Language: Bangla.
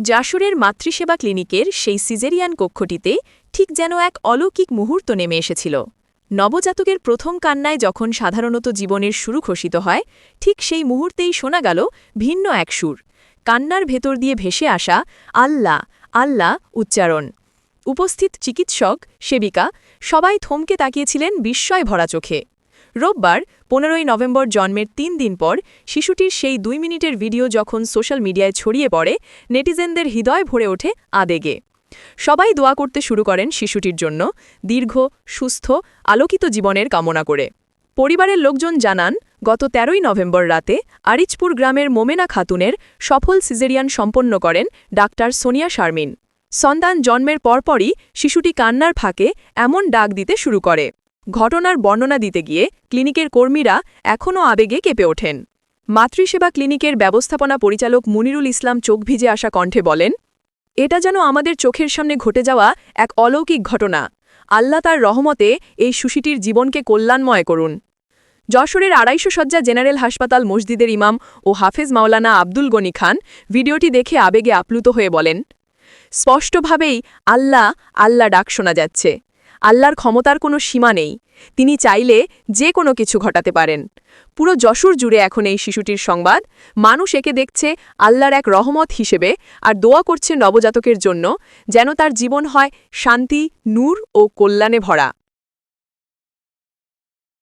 যশোরের মাতৃসেবা ক্লিনিকের সেই সিজেরিয়ান কক্ষটিতে ঠিক যেন এক অলৌকিক মুহূর্ত নেমে এসেছিল। নবজাতকের প্রথম কান্নায় যখন সাধারণত জীবনের শুরু ঘোষিত হয়, ঠিক সেই মুহূর্তেই শোনা গেল ভিন্ন এক সুর, কান্নার ভেতর দিয়ে ভেসে আসা আল্লাহ আল্লাহ উচ্চারণ। উপস্থিত চিকিৎসক, সেবিকা সবাই থমকে তাকিয়েছিলেন বিস্ময় ভরা চোখে। রোববার 15ই নভেম্বর জন্মের 3 দিন পর শিশুটির সেই 2 মিনিটের ভিডিও যখন সোশ্যাল মিডিয়ায় ছড়িয়ে পড়ে, নেটিজেনদের হৃদয় ভরে ওঠে আবেগে। সবাই দোয়া করতে শুরু করেন শিশুটির জন্য, দীর্ঘ, সুস্থ, আলোকিত জীবনের কামনা করে। পরিবারের লোকজন জানান, গত 13ই নভেম্বর রাতে আরিচপুর গ্রামের মোমেনা খাতুনের সফল সিজেরিয়ান সম্পন্ন করেন ডাক্তার সোনিয়া শারমিন। সন্তান জন্মের পরপরই শিশুটি কান্নার ফাঁকে এমন ডাক দিতে শুরু করে। ঘটনার বর্ণনা দিতে গিয়ে ক্লিনিকের কর্মীরা এখনও আবেগে কেঁপে ওঠেন। মাতৃসেবা ক্লিনিকের ব্যবস্থাপনা পরিচালক মুনিরুল ইসলাম চোখ ভিজে আসা কণ্ঠে বলেন, এটা যেন আমাদের চোখের সামনে ঘটে যাওয়া এক অলৌকিক ঘটনা। আল্লাহ তার রহমতে এই শিশুটির জীবনকে কল্যাণময় করুন। যশোরের 250 শয্যা জেনারেল হাসপাতাল মসজিদের ইমাম ও হাফেজ মাওলানা আব্দুল গনি খান ভিডিওটি দেখে আবেগে আপ্লুত হয়ে বলেন, স্পষ্টভাবেই আল্লাহ আল্লাহ ডাক শোনা যাচ্ছে। আল্লাহর ক্ষমতার কোনো সীমা নেই, তিনি চাইলে যে কোনো কিছু ঘটাতে পারেন। পুরো যশোর জুড়ে এখন এই শিশুটির সংবাদ, মানুষ একে দেখছে আল্লাহর এক রহমত হিসেবে আর দোয়া করছে নবজাতকের জন্য, যেন তার জীবন হয় শান্তি, নূর ও কল্যাণে ভরা।